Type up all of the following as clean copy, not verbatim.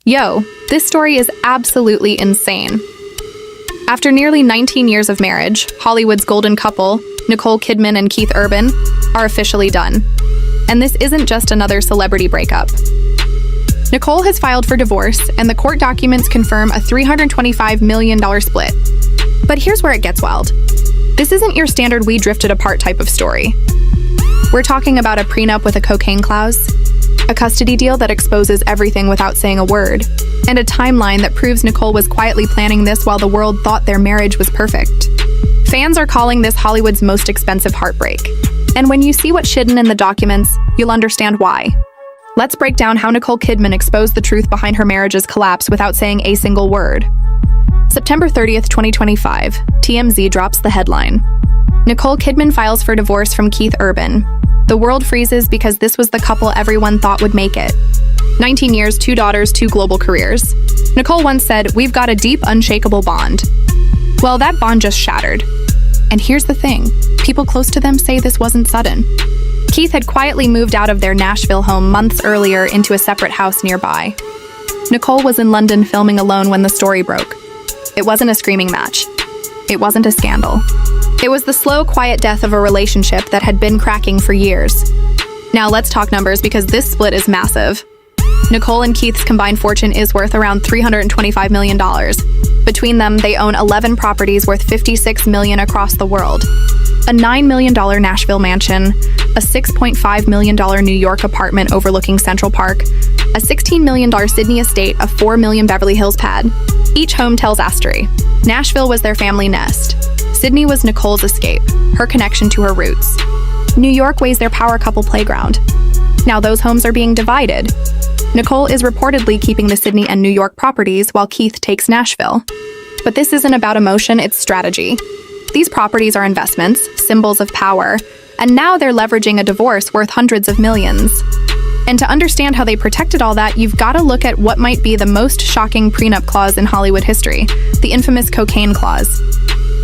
Yo, this story is absolutely insane. After nearly 19 years of marriage, Hollywood's golden couple, Nicole Kidman and Keith Urban, are officially done. And this isn't just another celebrity breakup. Nicole has filed for divorce, and the court documents confirm a $325 million split. But here's where it gets wild. This isn't your standard we drifted apart type of story. We're talking about a prenup with a cocaine clause, a custody deal that exposes everything without saying a word, and a timeline that proves Nicole was quietly planning this while the world thought their marriage was perfect. Fans are calling this Hollywood's most expensive heartbreak. And when you see what's hidden in the documents, you'll understand why. Let's break down how Nicole Kidman exposed the truth behind her marriage's collapse without saying a single word. September 30th, 2025, TMZ drops the headline. Nicole Kidman files for divorce from Keith Urban. The world freezes because this was the couple everyone thought would make it. 19 years, 2 daughters, 2 global careers. Nicole once said, "We've got a deep, unshakable bond." Well, that bond just shattered. And here's the thing, people close to them say this wasn't sudden. Keith had quietly moved out of their Nashville home months earlier into a separate house nearby. Nicole was in London filming alone when the story broke. It wasn't a screaming match. It wasn't a scandal. It was the slow, quiet death of a relationship that had been cracking for years. Now let's talk numbers because this split is massive. Nicole and Keith's combined fortune is worth around $325 million. Between them, they own 11 properties worth $56 million across the world. A $9 million Nashville mansion, a $6.5 million New York apartment overlooking Central Park, a $16 million Sydney estate, a $4 million Beverly Hills pad. Each home tells a story. Nashville was their family nest. Sydney was Nicole's escape, her connection to her roots. New York was their power couple playground. Now those homes are being divided. Nicole is reportedly keeping the Sydney and New York properties while Keith takes Nashville. But this isn't about emotion, it's strategy. These properties are investments, symbols of power, and now they're leveraging a divorce worth hundreds of millions. And to understand how they protected all that, you've got to look at what might be the most shocking prenup clause in Hollywood history, the infamous cocaine clause.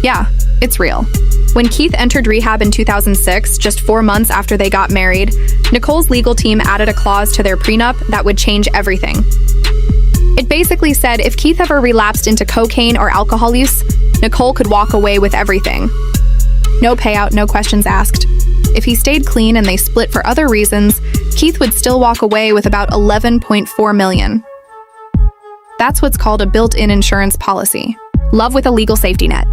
Yeah, it's real. When Keith entered rehab in 2006, just 4 months after they got married, Nicole's legal team added a clause to their prenup that would change everything. It basically said if Keith ever relapsed into cocaine or alcohol use, Nicole could walk away with everything. No payout, no questions asked. If he stayed clean and they split for other reasons, Keith would still walk away with about $11.4 million. That's what's called a built-in insurance policy. Love with a legal safety net.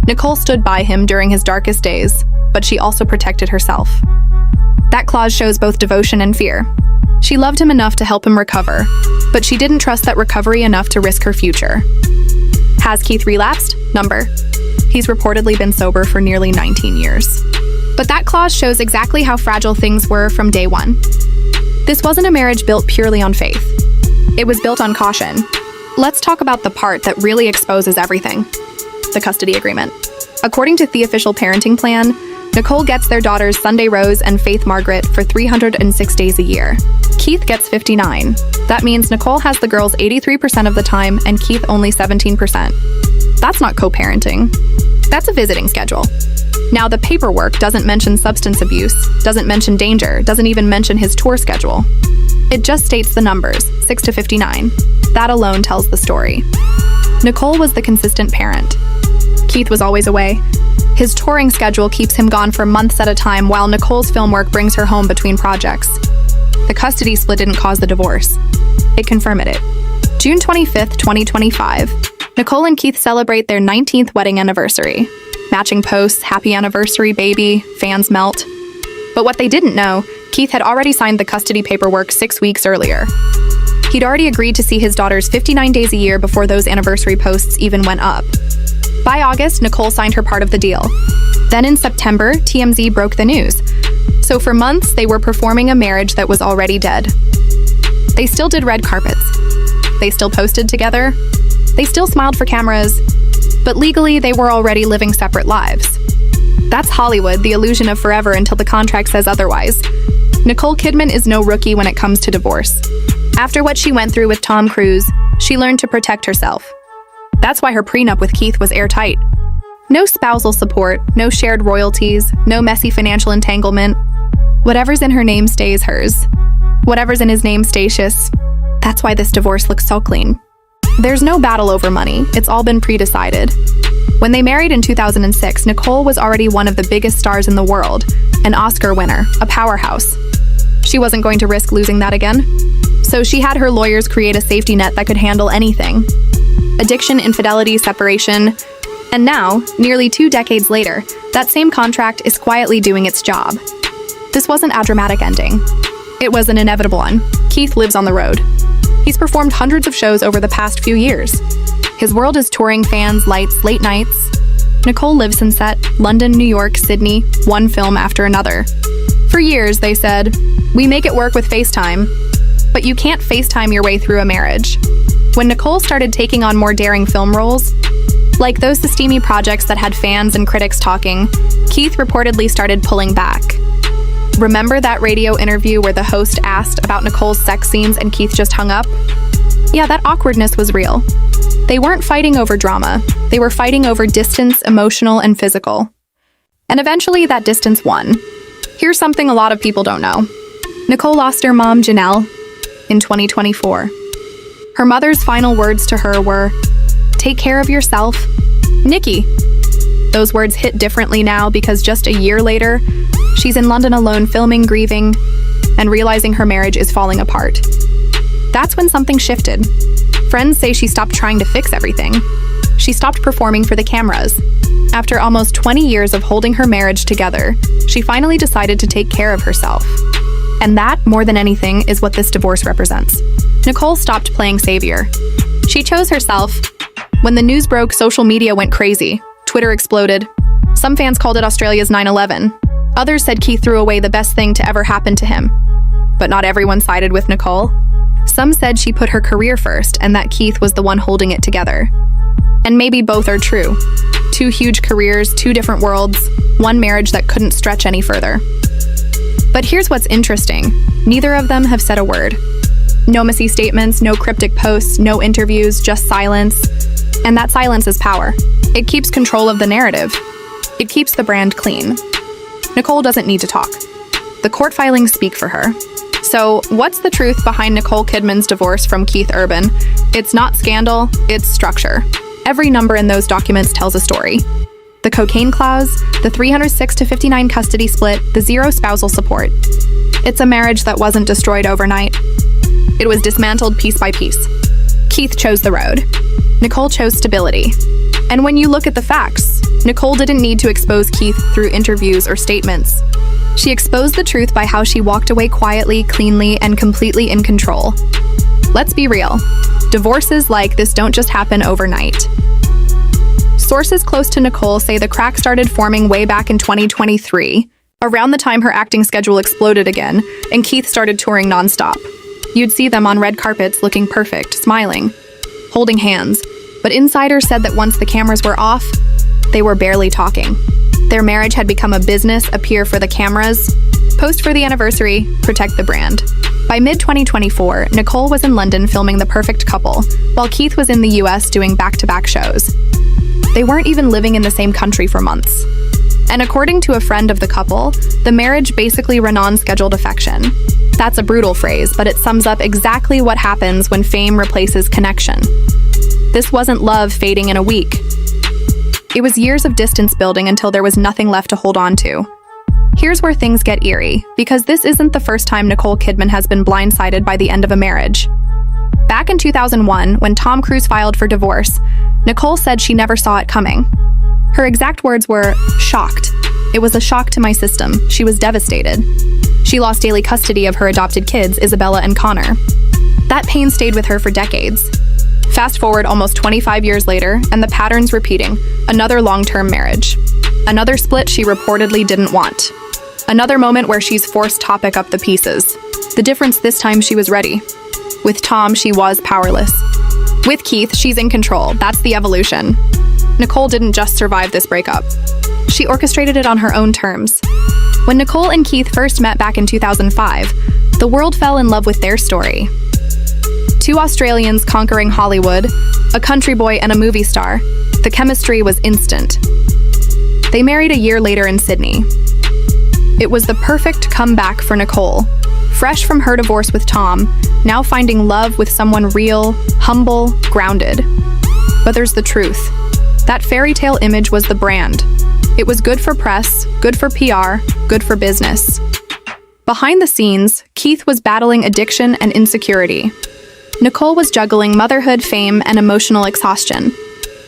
Nicole stood by him during his darkest days, but she also protected herself. That clause shows both devotion and fear. She loved him enough to help him recover, but she didn't trust that recovery enough to risk her future. Has Keith relapsed? Number. He's reportedly been sober for nearly 19 years. But that clause shows exactly how fragile things were from day one. This wasn't a marriage built purely on faith. It was built on caution. Let's talk about the part that really exposes everything. The custody agreement. According to the official parenting plan, Nicole gets their daughters Sunday Rose and Faith Margaret for 306 days a year. Keith gets 59. That means Nicole has the girls 83% of the time and Keith only 17%. That's not co-parenting. That's a visiting schedule. Now, the paperwork doesn't mention substance abuse, doesn't mention danger, doesn't even mention his tour schedule. It just states the numbers, 6 to 59. That alone tells the story. Nicole was the consistent parent. Keith was always away. His touring schedule keeps him gone for months at a time while Nicole's film work brings her home between projects. The custody split didn't cause the divorce. It confirmed it. June 25th, 2025. Nicole and Keith celebrate their 19th wedding anniversary. Matching posts, happy anniversary, baby, fans melt. But what they didn't know, Keith had already signed the custody paperwork 6 weeks earlier. He'd already agreed to see his daughters 59 days a year before those anniversary posts even went up. By August, Nicole signed her part of the deal. Then in September, TMZ broke the news. So for months, they were performing a marriage that was already dead. They still did red carpets. They still posted together. They still smiled for cameras. But legally, they were already living separate lives. That's Hollywood, the illusion of forever until the contract says otherwise. Nicole Kidman is no rookie when it comes to divorce. After what she went through with Tom Cruise, she learned to protect herself. That's why her prenup with Keith was airtight. No spousal support, no shared royalties, no messy financial entanglement. Whatever's in her name stays hers. Whatever's in his name stays his. That's why this divorce looks so clean. There's no battle over money, it's all been pre-decided. When they married in 2006, Nicole was already one of the biggest stars in the world, an Oscar winner, a powerhouse. She wasn't going to risk losing that again. So she had her lawyers create a safety net that could handle anything. Addiction, infidelity, separation. And now, nearly 2 decades later, that same contract is quietly doing its job. This wasn't a dramatic ending. It was an inevitable one. Keith lives on the road. He's performed hundreds of shows over the past few years. His world is touring fans, lights, late nights. Nicole lives in set, London, New York, Sydney, one film after another. For years, they said, "We make it work with FaceTime." But you can't FaceTime your way through a marriage. When Nicole started taking on more daring film roles, like those steamy projects that had fans and critics talking, Keith reportedly started pulling back. Remember that radio interview where the host asked about Nicole's sex scenes and Keith just hung up? Yeah, that awkwardness was real. They weren't fighting over drama. They were fighting over distance, emotional and physical. And eventually that distance won. Here's something a lot of people don't know. Nicole lost her mom, Janelle, in 2024. Her mother's final words to her were, "Take care of yourself, Nikki." Those words hit differently now because just a year later, she's in London alone filming, grieving, and realizing her marriage is falling apart. That's when something shifted. Friends say she stopped trying to fix everything. She stopped performing for the cameras. After almost 20 years of holding her marriage together, she finally decided to take care of herself. And that, more than anything, is what this divorce represents. Nicole stopped playing savior. She chose herself. When the news broke, social media went crazy. Twitter exploded. Some fans called it Australia's 9/11. Others said Keith threw away the best thing to ever happen to him. But not everyone sided with Nicole. Some said she put her career first and that Keith was the one holding it together. And maybe both are true. 2 huge careers, 2 different worlds, one marriage that couldn't stretch any further. But here's what's interesting. Neither of them have said a word. No messy statements, no cryptic posts, no interviews, just silence. And that silence is power. It keeps control of the narrative. It keeps the brand clean. Nicole doesn't need to talk. The court filings speak for her. So, what's the truth behind Nicole Kidman's divorce from Keith Urban? It's not scandal, it's structure. Every number in those documents tells a story. The cocaine clause, the 306-59 custody split, the 0 spousal support. It's a marriage that wasn't destroyed overnight. It was dismantled piece by piece. Keith chose the road. Nicole chose stability. And when you look at the facts, Nicole didn't need to expose Keith through interviews or statements. She exposed the truth by how she walked away quietly, cleanly, and completely in control. Let's be real. Divorces like this don't just happen overnight. Sources close to Nicole say the crack started forming way back in 2023, around the time her acting schedule exploded again, and Keith started touring nonstop. You'd see them on red carpets looking perfect, smiling, holding hands. But insiders said that once the cameras were off, they were barely talking. Their marriage had become a business, appear for the cameras, post for the anniversary, protect the brand. By mid-2024, Nicole was in London filming The Perfect Couple, while Keith was in the US doing back-to-back shows. They weren't even living in the same country for months. And according to a friend of the couple, the marriage basically ran on scheduled affection. That's a brutal phrase, but it sums up exactly what happens when fame replaces connection. This wasn't love fading in a week. It was years of distance building until there was nothing left to hold on to. Here's where things get eerie, because this isn't the first time Nicole Kidman has been blindsided by the end of a marriage. Back in 2001, when Tom Cruise filed for divorce, Nicole said she never saw it coming. Her exact words were, "Shocked. It was a shock to my system. She was devastated." She lost daily custody of her adopted kids, Isabella and Connor. That pain stayed with her for decades. Fast forward almost 25 years later, and the pattern's repeating. Another long-term marriage. Another split she reportedly didn't want. Another moment where she's forced to pick up the pieces. The difference this time, she was ready. With Tom, she was powerless. With Keith, she's in control. That's the evolution. Nicole didn't just survive this breakup. She orchestrated it on her own terms. When Nicole and Keith first met back in 2005, the world fell in love with their story. 2 Australians conquering Hollywood, a country boy and a movie star. The chemistry was instant. They married a year later in Sydney. It was the perfect comeback for Nicole. fresh from her divorce with Tom, now finding love with someone real, humble, grounded. But there's the truth. That fairy tale image was the brand. It was good for press, good for PR, good for business. Behind the scenes, Keith was battling addiction and insecurity. Nicole was juggling motherhood, fame, and emotional exhaustion.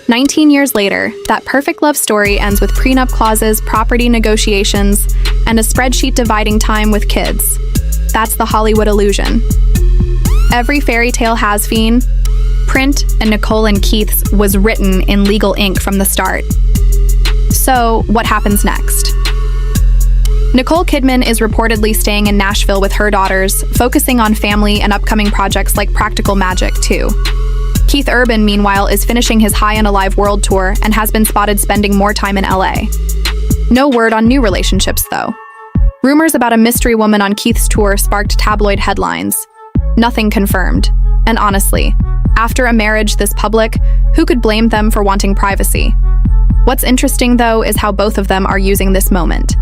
19 years later, that perfect love story ends with prenup clauses, property negotiations, and a spreadsheet dividing time with kids. That's the Hollywood illusion. Every fairy tale has-been, print and Nicole and Keith's was written in legal ink from the start. So, what happens next? Nicole Kidman is reportedly staying in Nashville with her daughters, focusing on family and upcoming projects like Practical Magic 2. Keith Urban, meanwhile, is finishing his High and Alive world tour and has been spotted spending more time in LA. No word on new relationships, though. Rumors about a mystery woman on Keith's tour sparked tabloid headlines. Nothing confirmed. And honestly, after a marriage this public, who could blame them for wanting privacy? What's interesting, though, is how both of them are using this moment.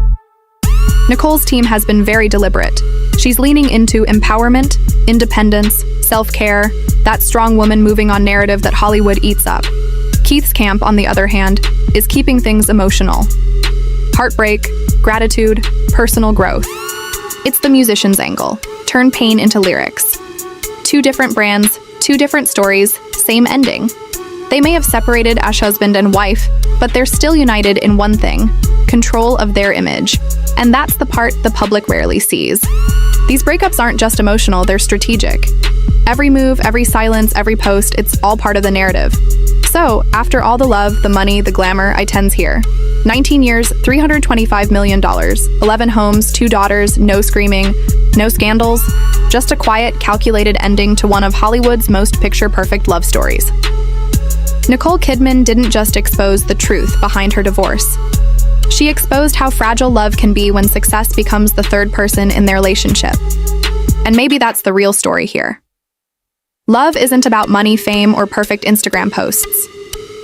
Nicole's team has been very deliberate. She's leaning into empowerment, independence, self-care, that strong woman moving on narrative that Hollywood eats up. Keith's camp, on the other hand, is keeping things emotional. Heartbreak, gratitude, personal growth. It's the musician's angle. Turn pain into lyrics. Two different brands, two different stories, same ending. They may have separated as husband and wife, but they're still united in one thing: control of their image. And that's the part the public rarely sees. These breakups aren't just emotional, they're strategic. Every move, every silence, every post, it's all part of the narrative. So, after all the love, the money, the glamour, I tends here. 19 years, $325 million, 11 homes, 2 daughters, no screaming, no scandals, just a quiet, calculated ending to one of Hollywood's most picture-perfect love stories. Nicole Kidman didn't just expose the truth behind her divorce. She exposed how fragile love can be when success becomes the third person in their relationship. And maybe that's the real story here. Love isn't about money, fame, or perfect Instagram posts.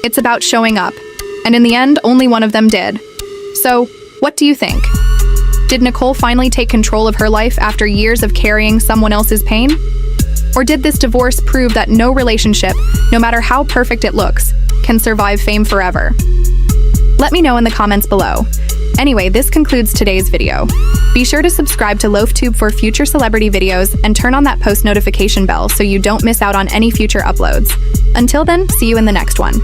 It's about showing up. And in the end, only one of them did. So, what do you think? Did Nicole finally take control of her life after years of carrying someone else's pain? Or did this divorce prove that no relationship, no matter how perfect it looks, can survive fame forever? Let me know in the comments below. Anyway, this concludes today's video. Be sure to subscribe to LoafTube for future celebrity videos and turn on that post notification bell so you don't miss out on any future uploads. Until then, see you in the next one.